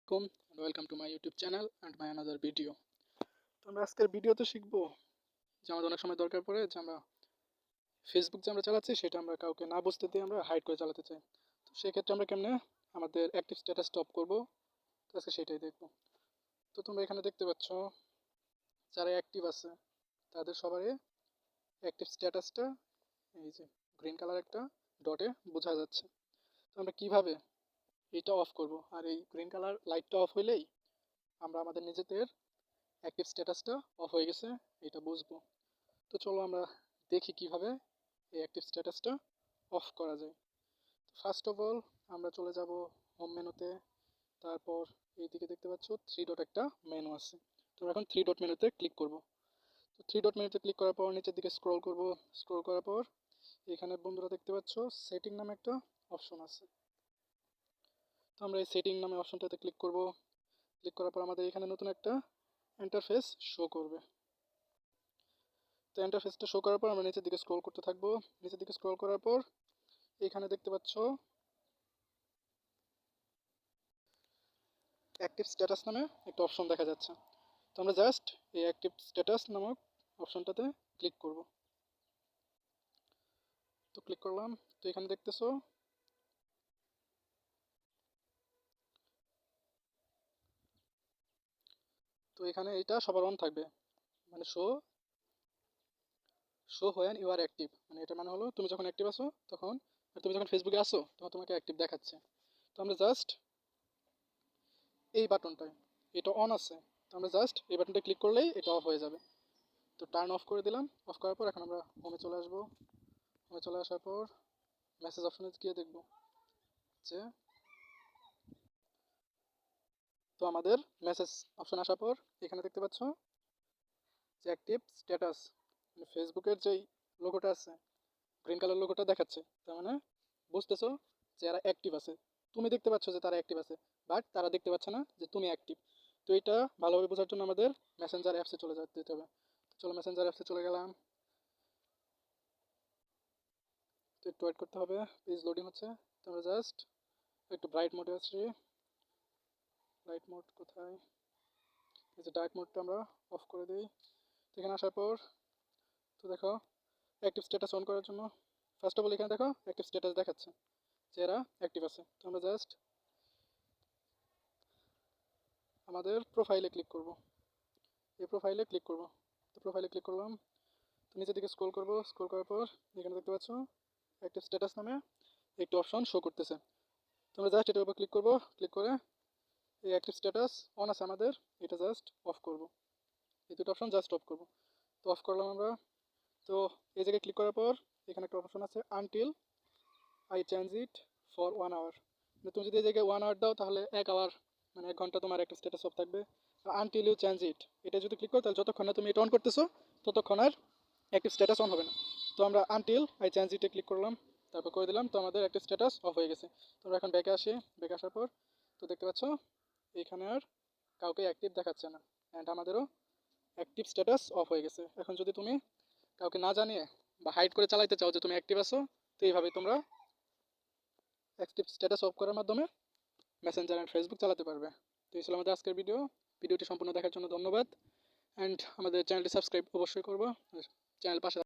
Welcome and welcome to my YouTube channel and my another video. তো আমরা আজকের ভিডিওতে শিখবো যে আমাদের অনেক সময় দরকার পড়ে যে আমরা ফেসবুক যে আমরা চালাচ্ছি সেটা আমরা কাউকে না বুঝতে দিয়ে আমরা হাইড করে চালাতে চাই। তো সেক্ষেত্রে আমরা কেমনে আমাদের অ্যাক্টিভ স্ট্যাটাস স্টপ করবো, তো আজকে সেটাই দেখবো। তো তোমরা এখানে দেখতে পাচ্ছ যারা অ্যাক্টিভ আছে তাদের সবারই অ্যাক্টিভ স্ট্যাটাসটা এই যে গ্রিন কালার একটা ডটে বোঝা যাচ্ছে। তো আমরা কিভাবে এটা অফ করব, আর এই গ্রিন কালার লাইটটা অফ হইলেই আমরা আমাদের নিজেদের অ্যাক্টিভ স্ট্যাটাসটা অফ হয়ে গেছে এটা বুঝবো। তো চলো আমরা দেখি কিভাবে এই অ্যাক্টিভ স্ট্যাটাসটা অফ করা যায়। ফার্স্ট অফ অল আমরা চলে যাব হোম মেনুতে, তারপর এইদিকে দেখতে পাচ্ছ থ্রি ডট একটা মেনু আছে। তো এখন থ্রি ডট মেনুতে ক্লিক করব। তো থ্রি ডট মেনুতে ক্লিক করার পর নিচের দিকে স্ক্রল করব। স্ক্রল করার পর এখানে বন্ধুরা দেখতে পাচ্ছ সেটিং নামে একটা অপশন আছে। তো আমরা এই সেটিং নামে অপশনটাতে ক্লিক করব। ক্লিক করার পর আমাদের এখানে নতুন একটা ইন্টারফেস শো করবে। তো ইন্টারফেসটা শো করার পর আমরা নিচের দিকে স্ক্রল করতে থাকবো। নিচের দিকে স্ক্রল করার পর এখানে দেখতে পাচ্ছ অ্যাক্টিভ স্ট্যাটাস নামে একটা অপশন দেখা যাচ্ছে। তো আমরা জাস্ট এই অ্যাক্টিভ স্ট্যাটাস নামক অপশনটাতে ক্লিক করব। তো ক্লিক করলাম। তো এখানে দেখতেছো তো এখানে এটা সবার অন থাকবে, মানে show when you are active, মানে এটা মানে হলো তুমি যখন অ্যাক্টিভ আছো তখন, আর তুমি যখন ফেসবুকে আসো তখন তোমাকে অ্যাক্টিভ দেখাচ্ছে। তো আমরা জাস্ট এই বাটনটায় এটা অন আছে, তো আমরা জাস্ট এই বাটনটা ক্লিক করলেই এটা অফ হয়ে যাবে। তো টার্ন অফ করে দিলাম। অফ করার পর এখন আমরা হোমে চলে আসবো। হোমে চলে আসার পর মেসেজ অপশনে গিয়ে দেখবো যে তো আমাদের মেসেজ অপশন আসার পর এখানে দেখতে পাচ্ছ যে অ্যাক্টিভ স্ট্যাটাস, মানে ফেসবুকের যেই লোগোটা আছে গ্রিন কালার লোগোটা দেখাচ্ছে, তার মানে বুঝতেছো যে এরা অ্যাক্টিভ আছে। তুমি দেখতে পাচ্ছ যে তারা অ্যাক্টিভ আছে, বাট তারা দেখতে পাচ্ছে না যে তুমি অ্যাক্টিভ। তো এটা ভালোভাবে বোঝার জন্য আমাদের মেসেঞ্জার অ্যাপসে চলে যেতে হবে। চলো মেসেঞ্জার অ্যাপসে চলে গেলাম। তো একটু ওয়েট করতে হবে, পেজ লোডিং হচ্ছে। তো আমরা জাস্ট একটু ব্রাইট মোডে আসছি। লাইট মোড কোথায়, এই যে ডার্ক মোডটা আমরা অফ করে দিই। এখানে আসার পর তো দেখো অ্যাক্টিভ স্ট্যাটাস অন করার জন্য ফার্স্ট অফ অল এখানে দেখো অ্যাক্টিভ স্ট্যাটাস দেখাচ্ছে যে এরা অ্যাক্টিভ আছে। তো আমরা জাস্ট আমাদের প্রোফাইলে ক্লিক করব। এই প্রোফাইলে ক্লিক করব। তো প্রোফাইলে ক্লিক করলাম। তো নিচের দিকে স্ক্রল করব। স্ক্রল করার পর এখানে দেখতে পাচ্ছ অ্যাক্টিভ স্ট্যাটাস নামে একটি অপশন শো করতেছে। তো আমরা জাস্ট এটার উপর ক্লিক করব। ক্লিক করে এই অ্যাক্টিভ স্ট্যাটাস অন আছে আমাদের, এটা জাস্ট অফ করব। এই দুটো অপশন জাস্ট অফ করব। তো অফ করলাম আমরা। তো এই জায়গায় ক্লিক করার পর এখানে একটা অপশন আছে until I change it for 1 hour. মানে তুমি যদি এই জায়গায় 1 আওয়ার দাও তাহলে 1 আওয়ার, মানে 1 ঘন্টা তোমার একটা স্ট্যাটাস অফ থাকবে। আর আনটিল ইউ চেঞ্জ ইট, এটা যদি ক্লিক করো তাহলে যতক্ষণ না তুমি এটা অন করতেছো ততক্ষণ আর অ্যাক্টিভ স্ট্যাটাস অন হবে না। তো আমরা আনটিল আই চেঞ্জ ইটে ক্লিক করলাম, তারপর করে দিলাম। তো আমাদের অ্যাক্টিভ স্ট্যাটাস অফ হয়ে গেছে। তোমরা এখন ব্যাকে আসি। ব্যাকে আসার পর তো দেখতে পাচ্ছ এখানে আর কাউকে অ্যাক্টিভ দেখাচ্ছে না, অ্যান্ড আমাদেরও অ্যাক্টিভ স্ট্যাটাস অফ হয়ে গেছে। এখন যদি তুমি কাউকে না জানিয়ে বা হাইড করে চালাইতে চাও যে তুমি অ্যাক্টিভ আছো, তো এইভাবেই তোমরা অ্যাক্টিভ স্ট্যাটাস অফ করার মাধ্যমে মেসেঞ্জার অ্যান্ড ফেসবুক চালাতে পারবে। তো এই ছিল আমাদের আজকের ভিডিও। ভিডিওটি সম্পূর্ণ দেখার জন্য ধন্যবাদ, অ্যান্ড আমাদের চ্যানেলটি সাবস্ক্রাইব অবশ্যই করবো, চ্যানেল পাশে